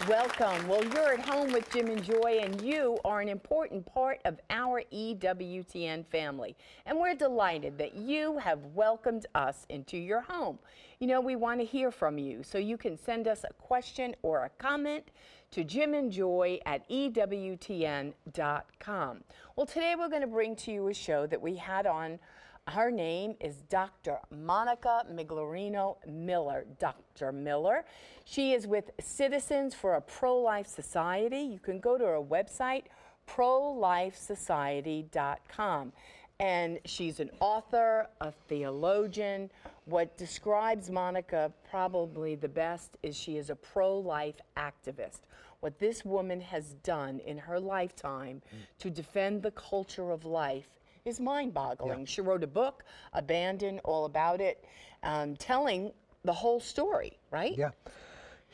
Welcome. Well, you're at home with Jim and Joy, and you are an important part of our EWTN family. And we're delighted that you have welcomed us into your home. You know, we want to hear from you, so you can send us a question or a comment to jimandjoy@ewtn.com. Well, today we're going to bring to you a show that we had on. Her name is Dr. Monica Migliorino Miller. Dr. Miller. She is with Citizens for a Pro-Life Society. You can go to her website, prolifesociety.com. And she's an author, a theologian. What describes Monica probably the best is she is a pro-life activist. What this woman has done in her lifetime to defend the culture of life is mind-boggling. Yeah. She wrote a book, Abandoned, all about it, telling the whole story, right? Yeah.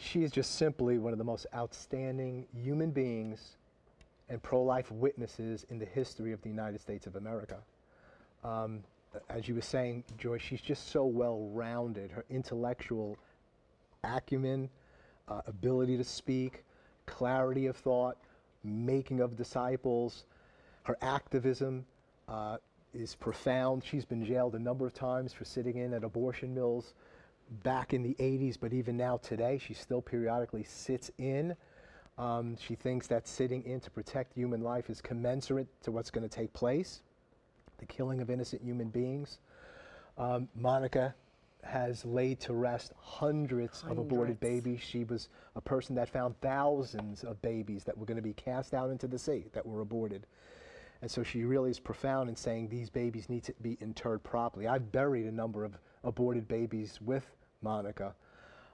She is just simply one of the most outstanding human beings and pro-life witnesses in the history of the United States of America. As you were saying, Joy, she's just so well-rounded. Her intellectual acumen, ability to speak, clarity of thought, making of disciples, her activism, is profound. She's been jailed a number of times for sitting in at abortion mills back in the 80s, but even now today, she still periodically sits in. She thinks that sitting in to protect human life is commensurate to what's going to take place, the killing of innocent human beings. Monica has laid to rest hundreds of aborted babies. She was a person that found thousands of babies that were going to be cast out into the sea that were aborted. And so she really is profound in saying these babies need to be interred properly. I've buried a number of aborted babies with Monica.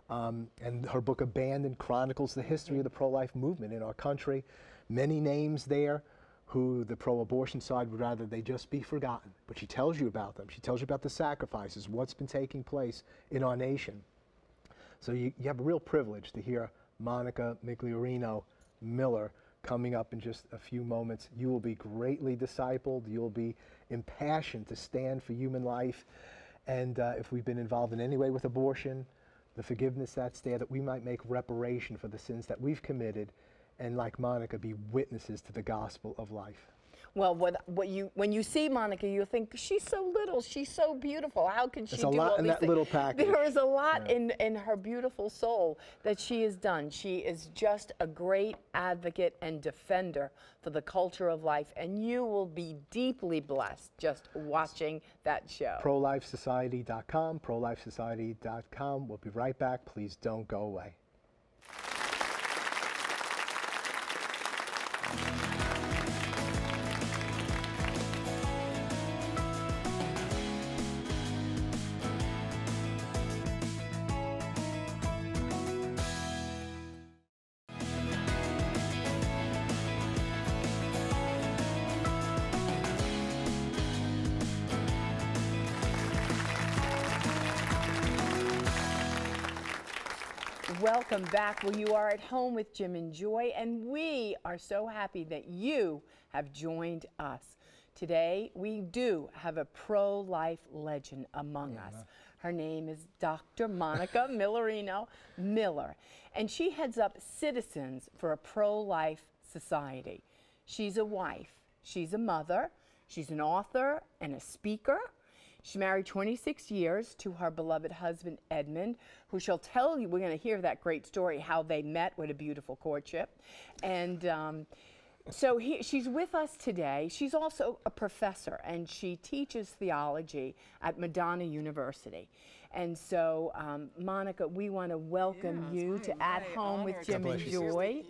And her book, Abandoned, chronicles the history of the pro-life movement in our country. Many names there who the pro-abortion side would rather they just be forgotten. But she tells you about them. She tells you about the sacrifices, what's been taking place in our nation. So you have a real privilege to hear Monica Migliorino Miller coming up in just a few moments. You will be greatly discipled. You'll be impassioned to stand for human life. And if we've been involved in any way with abortion, the forgiveness that's there, that we might make reparation for the sins that we've committed, and like Monica, be witnesses to the gospel of life. Well, when you see Monica, you think, she's so little, she's so beautiful. How can she do all these things? There's a lot in that little package. There is a lot in her beautiful soul that she has done. She is just a great advocate and defender for the culture of life, and you will be deeply blessed just watching that show. ProLifeSociety.com, ProLifeSociety.com. We'll be right back. Please don't go away. Welcome back. Well, you are at home with Jim and Joy, and we are so happy that you have joined us. Today, we do have a pro-life legend among us. Her name is Dr. Monica Migliorino Miller, and she heads up Citizens for a Pro-Life Society. She's a wife, she's a mother, she's an author and a speaker. She married 26 years to her beloved husband, Edmund, who she'll tell you, we're going to hear that great story, how they met, what a beautiful courtship. And so she's with us today. She's also a professor, and she teaches theology at Madonna University. And so, Monica, we want to welcome you to At Home with Jim and Joy.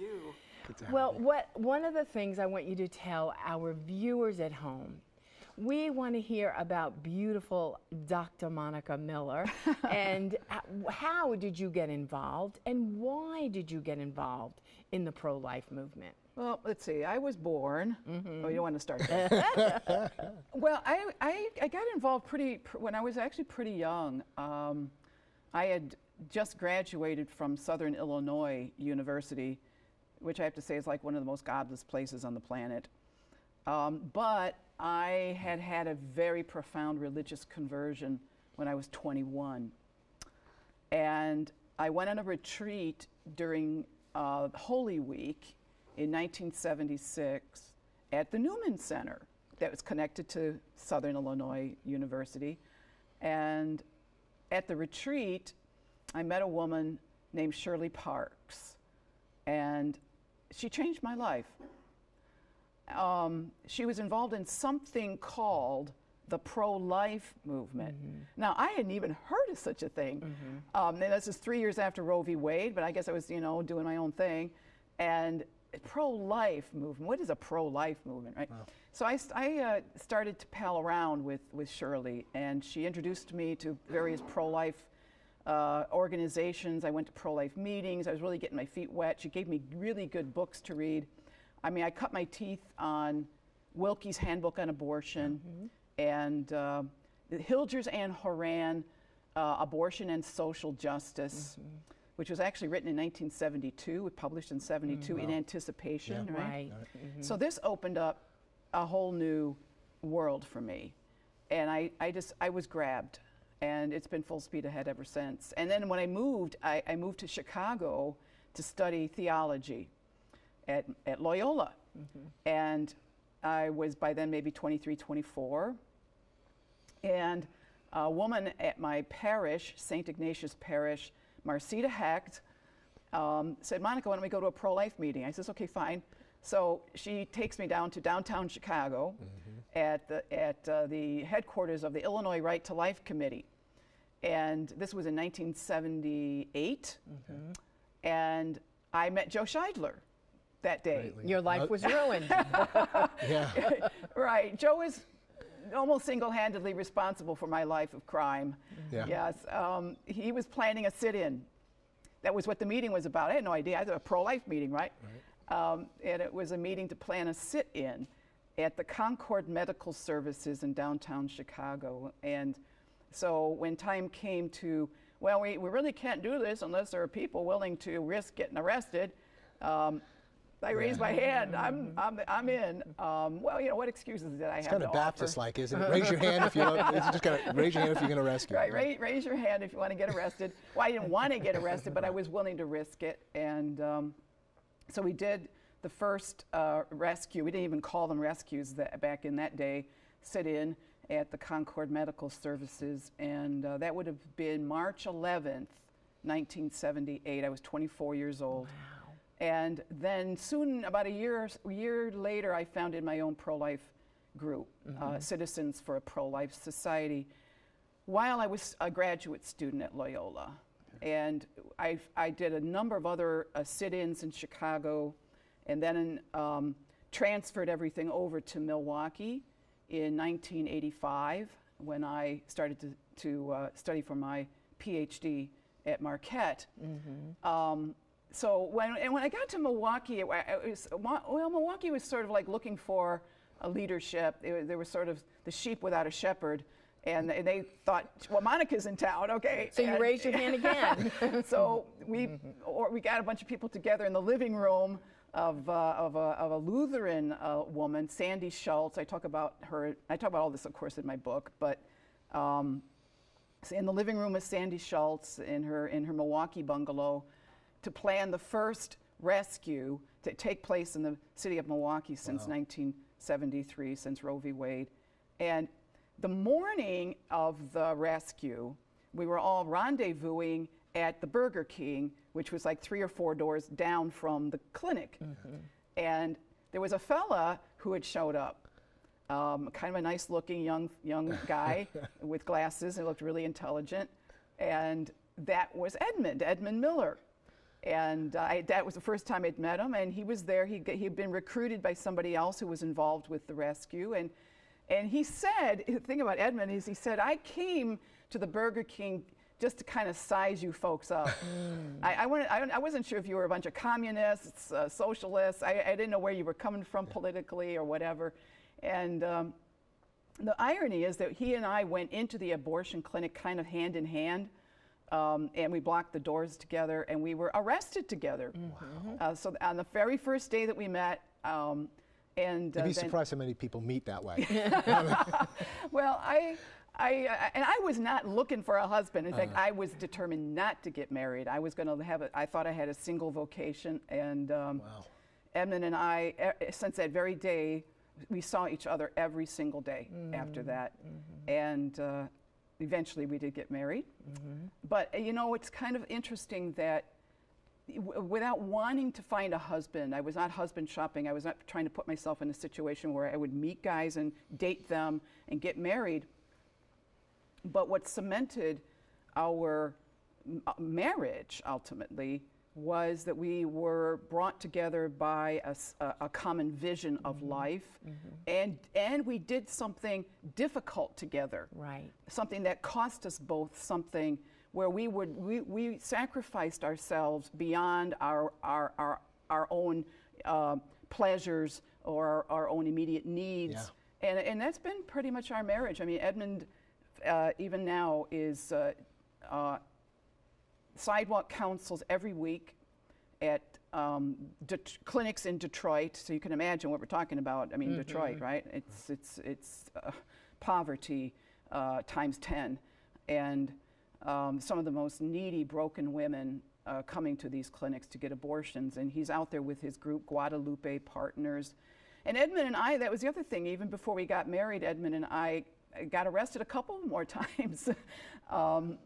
Well, one of the things I want you to tell our viewers at home, we want to hear about beautiful Dr. Monica Miller and how did you get involved and why did you get involved in the pro-life movement? Well, let's see. I was born. Oh, you want to start there? Well, I got involved when I was actually pretty young. I had just graduated from Southern Illinois University, which I have to say is like one of the most godless places on the planet. But I had had a very profound religious conversion when I was 21. And I went on a retreat during Holy Week in 1976 at the Newman Center that was connected to Southern Illinois University. And at the retreat, I met a woman named Shirley Parks, and she changed my life. She was involved in something called the pro-life movement. Now, I hadn't even heard of such a thing. And this is 3 years after Roe v. Wade, but I guess I was, doing my own thing. And pro-life movement, what is a pro-life movement, right? Wow. So I started to pal around with Shirley, and she introduced me to various pro-life organizations. I went to pro-life meetings. I was really getting my feet wet. She gave me really good books to read. I mean, I cut my teeth on Wilkie's Handbook on Abortion, and Hilgers and Horan, Abortion and Social Justice, which was actually written in 1972, published in 72 in anticipation, right? So this opened up a whole new world for me. And I was grabbed, and it's been full speed ahead ever since. And then when I moved to Chicago to study theology at Loyola. And I was by then maybe 23, 24. And a woman at my parish, St. Ignatius Parish, Marcita Hecht, said, Monica, why don't we go to a pro-life meeting? I says, okay, fine. So she takes me down to downtown Chicago at the headquarters of the Illinois Right to Life Committee. And this was in 1978. And I met Joe Scheidler that day. Your life was ruined. Right. Joe is almost single-handedly responsible for my life of crime. Yes. He was planning a sit-in. That was what the meeting was about. I had no idea. I had a pro-life meeting, right? And it was a meeting to plan a sit-in at the Concord Medical Services in downtown Chicago. And so when time came to, well, we really can't do this unless there are people willing to risk getting arrested, I raised my hand. I'm in. Well, what excuses did I have? It's kind of to Baptist-like, isn't it? Raise your hand if you. It's just kind of raise your hand if you're going to rescue. Right. Raise your hand if you want to get arrested. Well, I didn't want to get arrested, but I was willing to risk it, and so we did the first rescue. We didn't even call them rescues back in that day. Sit-in at the Concord Medical Services, and that would have been March 11th, 1978. I was 24 years old. Wow. And then soon, about a year later, I founded my own pro-life group, Citizens for a Pro-Life Society, while I was a graduate student at Loyola. And I did a number of other sit-ins in Chicago, and then transferred everything over to Milwaukee in 1985 when I started to study for my PhD at Marquette. So when I got to Milwaukee, Milwaukee was sort of like looking for a leadership. They were sort of the sheep without a shepherd, and they thought, well, Monica's in town, okay. So you raised your hand again. So we got a bunch of people together in the living room of a Lutheran woman, Sandy Schultz. I talk about her. I talk about all this, of course, in my book, but. In the living room with Sandy Schultz in her Milwaukee bungalow, to plan the first rescue to take place in the city of Milwaukee since 1973, since Roe v. Wade. And the morning of the rescue, we were all rendezvousing at the Burger King, which was like 3 or 4 doors down from the clinic. And there was a fella who had showed up, kind of a nice-looking young guy with glasses. He looked really intelligent. And that was Edmund Miller. And that was the first time I'd met him, and he was there. He'd been recruited by somebody else who was involved with the rescue. And he said, the thing about Edmund is he said, I came to the Burger King just to kind of size you folks up. I wasn't sure if you were a bunch of communists, socialists. I didn't know where you were coming from politically or whatever. And the irony is that he and I went into the abortion clinic kind of hand in hand. And we blocked the doors together, and we were arrested together. So on the very first day that we met, and you'd be surprised how many people meet that way. Well, And I was not looking for a husband. In fact, I was determined not to get married. I was going to have I thought I had a single vocation. And Edmund and I, since that very day, we saw each other every single day after that. And eventually we did get married. But, you know, it's kind of interesting that without wanting to find a husband, I was not husband shopping. I was not trying to put myself in a situation where I would meet guys and date them and get married. But what cemented our marriage ultimately was that we were brought together by a common vision of life, and we did something difficult together. Right. Something that cost us both something, where we sacrificed ourselves beyond our own pleasures or our own immediate needs. And that's been pretty much our marriage. I mean, Edmund even now is sidewalk counsels every week at clinics in Detroit. So you can imagine what we're talking about. I mean, Detroit, right? It's poverty times 10, and some of the most needy, broken women coming to these clinics to get abortions. And he's out there with his group, Guadalupe Partners. And Edmund and I, that was the other thing. Even before we got married, Edmund and I got arrested a couple more times. One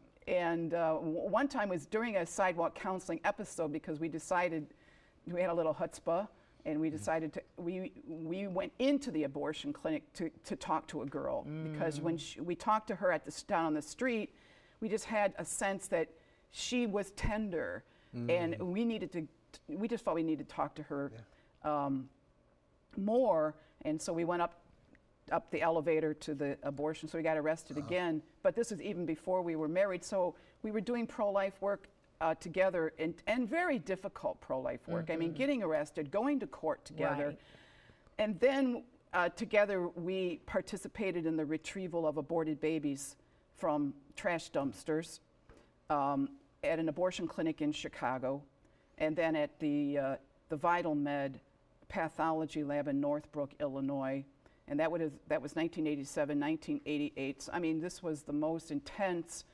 time was during a sidewalk counseling episode, because we decided, we had a little chutzpah, and we decided to, we went into the abortion clinic to talk to a girl, because when we talked to her down on the street, we just had a sense that she was tender, and we just thought we needed to talk to her more, and so we went up the elevator to the abortion, so we got arrested again. But this was even before we were married, so we were doing pro-life work together, and very difficult pro-life work. I mean, getting arrested, going to court together, Right. and then together we participated in the retrieval of aborted babies from trash dumpsters at an abortion clinic in Chicago, and then at the Vital Med pathology lab in Northbrook, Illinois. And that was 1987, 1988. So, I mean, this was the most intense,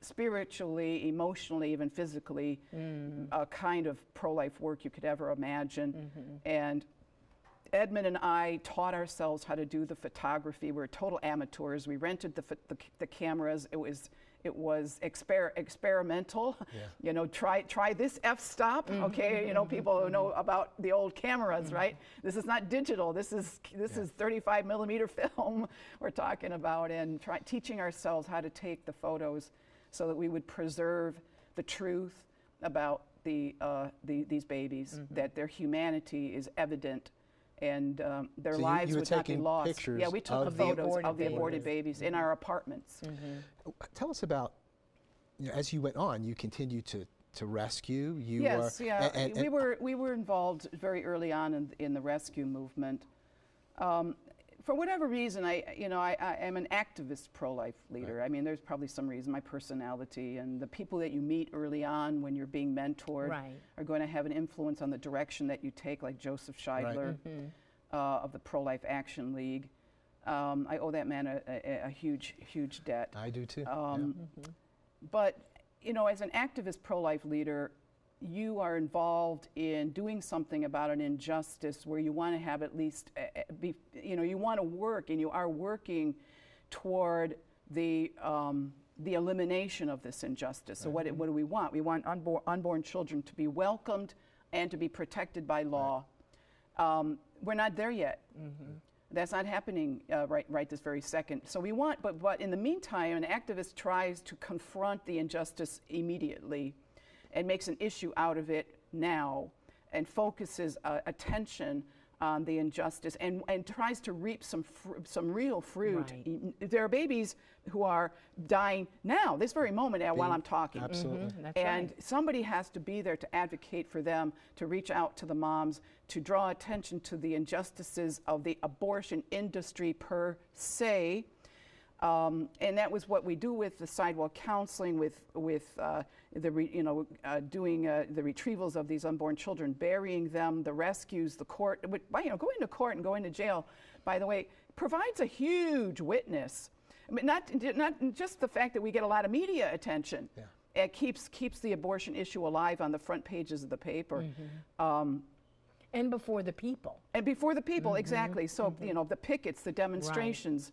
spiritually, emotionally, even physically, kind of pro-life work you could ever imagine. And Edmund and I taught ourselves how to do the photography. We were total amateurs. We rented the cameras. It was experimental. You know, try this f-stop. Okay, you know, people who know about the old cameras, right? This is not digital. This is 35 millimeter film we're talking about, and teaching ourselves how to take the photos so that we would preserve the truth about these babies, that their humanity is evident, and their lives would not be lost. Yeah, we took photos of the aborted babies in our apartments. Tell us about, you know, as you went on, you continued to rescue. We were involved very early on in the rescue movement. For whatever reason, I am an activist pro-life leader. Right. I mean, there's probably some reason, my personality, and the people that you meet early on when you're being mentored are going to have an influence on the direction that you take, like Joseph Scheidler of the Pro-Life Action League. I owe that man a huge, huge debt. I do too. But, you know, as an activist pro-life leader, you are involved in doing something about an injustice where you want to have at least, you want to work, and you are working toward the elimination of this injustice. So what do we want? We want unborn children to be welcomed and to be protected by law. We're not there yet. That's not happening right this very second. So we want, but in the meantime, an activist tries to confront the injustice immediately and makes an issue out of it now, and focuses attention on the injustice, and tries to reap some real fruit. Right. There are babies who are dying now, this very moment, while I'm talking. Absolutely. And somebody has to be there to advocate for them, to reach out to the moms, to draw attention to the injustices of the abortion industry per se. And that was what we do with the sidewalk counseling, with doing the retrievals of these unborn children, burying them, the rescues, the court. Going to court and going to jail, by the way, provides a huge witness. I mean, not just the fact that we get a lot of media attention. Yeah. It keeps the abortion issue alive on the front pages of the paper. And before the people. And before the people, exactly. So, you know, the pickets, the demonstrations,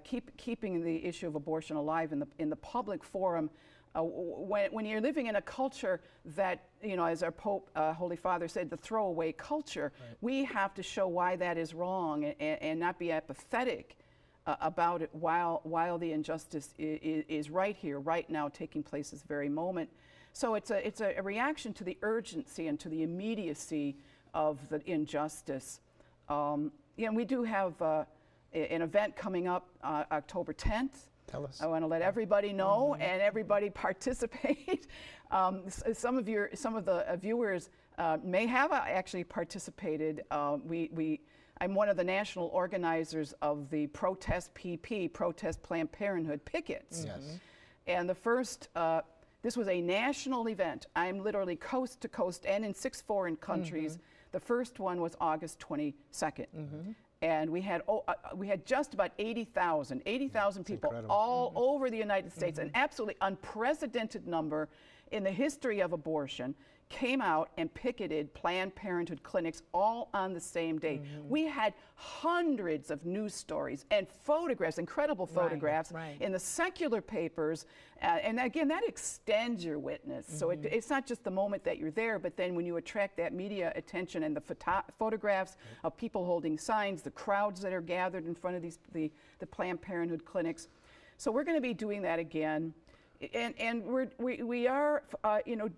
keeping the issue of abortion alive in the public forum. When you're living in a culture that, you know, as our Pope, Holy Father said, the throwaway culture, we have to show why that is wrong and not be apathetic about it while the injustice is right here, right now, taking place this very moment. So it's a reaction to the urgency and to the immediacy of the injustice. You know, we do have an event coming up October 10th. Tell us. I want to let everybody know and everybody participate. Some of the viewers may have actually participated. I'm one of the national organizers of the Protest PP, Protest Planned Parenthood pickets. Yes. And the first, this was a national event. I'm literally coast to coast and in 6 foreign countries. The first one was August 22nd. And we had just about 80,000 people incredible. all over the United States, an absolutely unprecedented number in the history of abortion, came out and picketed Planned Parenthood clinics all on the same day. We had hundreds of news stories and photographs, incredible photographs in the secular papers. And again, that extends your witness. So it's not just the moment that you're there, but then when you attract that media attention and the photographs of people holding signs, the crowds that are gathered in front of the Planned Parenthood clinics. So we're going to be doing that again. And we are, you know,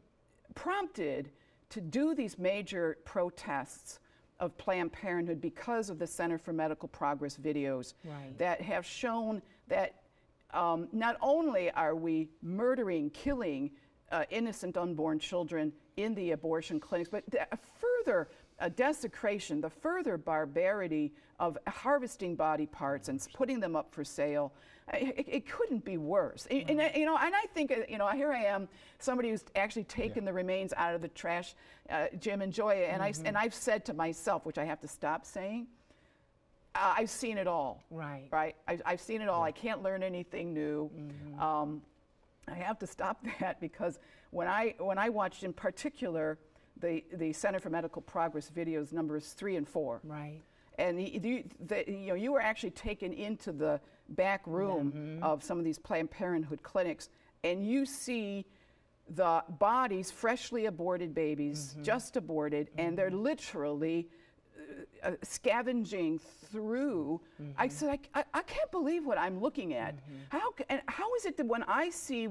prompted to do these major protests of Planned Parenthood because of the Center for Medical Progress videos that have shown that not only are we murdering, killing innocent unborn children in the abortion clinics, but a further desecration, the further barbarity of harvesting body parts and putting them up for sale. It couldn't be worse. And, you know, and I think, you know, here I am, somebody who's actually taken the remains out of the trash, Jim and Joy, and I've said to myself, which I have to stop saying, I've seen it all. Right. I've seen it all. I can't learn anything new. I have to stop that because when I watched in particular the Center for Medical Progress videos numbers 3 and 4. And you know, you were actually taken into the back room of some of these Planned Parenthood clinics, and you see the bodies, freshly aborted babies, just aborted, and they're literally scavenging through. I said, I can't believe what I'm looking at. How is it that when I see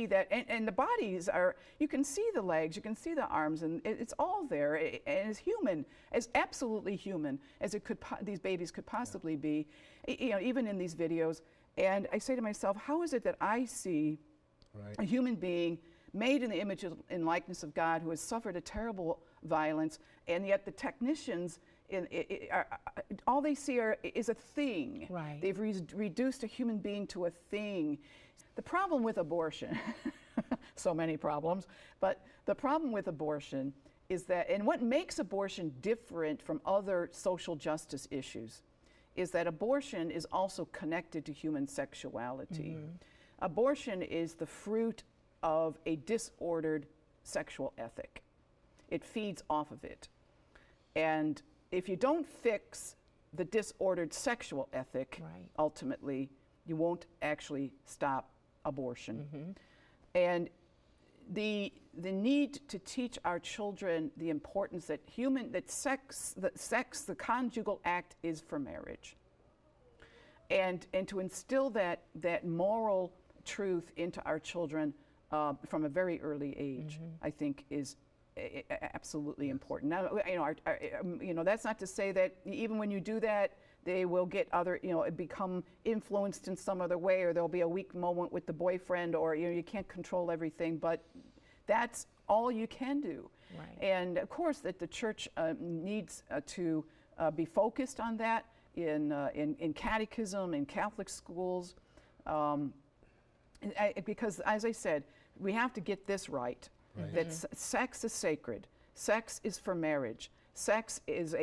that, and the bodies are, you can see the legs, you can see the arms, and it's all there, and as human, as absolutely human as it could, these babies could possibly be, you know, even in these videos. And I say to myself, how is it that I see a human being made in the image and likeness of God who has suffered a terrible violence, and yet the technicians, all they see is a thing. They've reduced a human being to a thing. The problem with abortion, so many problems, but the problem with abortion is that, and what makes abortion different from other social justice issues, is that abortion is also connected to human sexuality. Abortion is the fruit of a disordered sexual ethic. It feeds off of it. And if you don't fix the disordered sexual ethic, ultimately, you won't actually stop abortion. And the need to teach our children the importance that sex, the conjugal act is for marriage. And to instill that moral truth into our children from a very early age, I think is absolutely important. Now, you know, that's not to say that even when you do that, they will get other, you know, become influenced in some other way, or there'll be a weak moment with the boyfriend, or, you know, you can't control everything, but that's all you can do. And of course, that the church needs to be focused on that in catechism, in Catholic schools, because, as I said, we have to get this right. That sex is sacred. Sex is for marriage. Sex is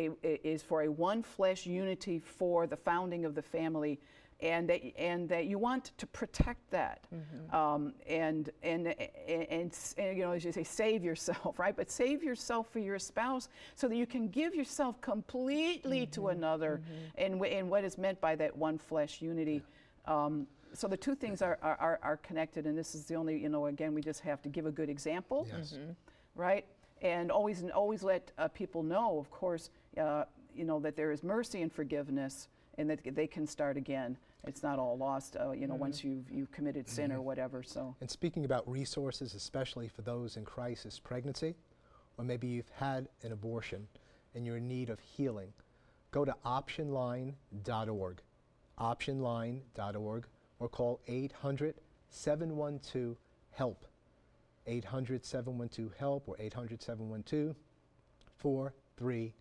for a one flesh unity for the founding of the family. that you want to protect that, and you know, as you say, save yourself, right? But save yourself for your spouse so that you can give yourself completely to another, in what is meant by that one flesh unity. So the two things are connected, and this is the only, you know, again, we just have to give a good example, right? And always let people know, of course, you know, that there is mercy and forgiveness, and that they can start again. It's not all lost, you know, once you've committed sin or whatever. So. And speaking about resources, especially for those in crisis pregnancy, or maybe you've had an abortion and you're in need of healing, go to optionline.org, optionline.org, or call 800-712-HELP, 800-712-HELP, or 800-712-4357.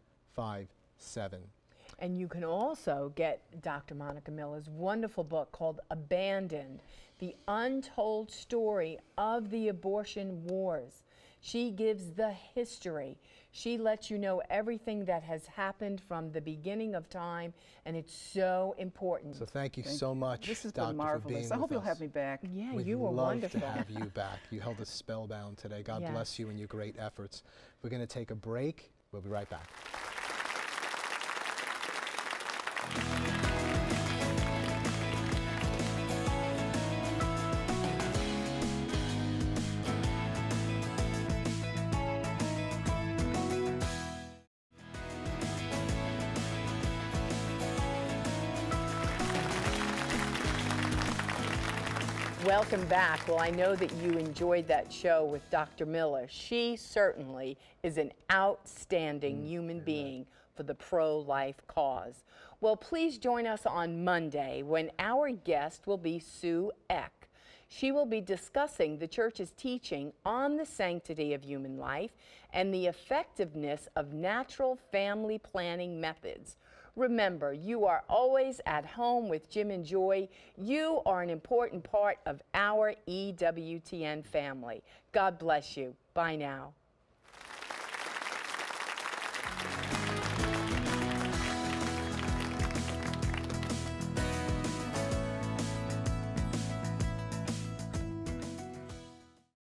And you can also get Dr. Monica Miller's wonderful book called Abandoned, the untold story of the abortion wars. She gives the history. She lets you know everything that has happened from the beginning of time, and it's so important. So thank you so much, This has Doctor, been marvelous. I hope you'll have me back. Yeah, We'd you were love wonderful. to have you back. You held us spellbound today. God Yes. bless you and your great efforts. We're going to take a break. We'll be right back. Welcome back. Well, I know that you enjoyed that show with Dr. Miller. She certainly is an outstanding human being for the pro-life cause. Well, please join us on Monday when our guest will be Sue Eck. She will be discussing the church's teaching on the sanctity of human life and the effectiveness of natural family planning methods. Remember, you are always at home with Jim and Joy. You are an important part of our EWTN family. God bless you. Bye now.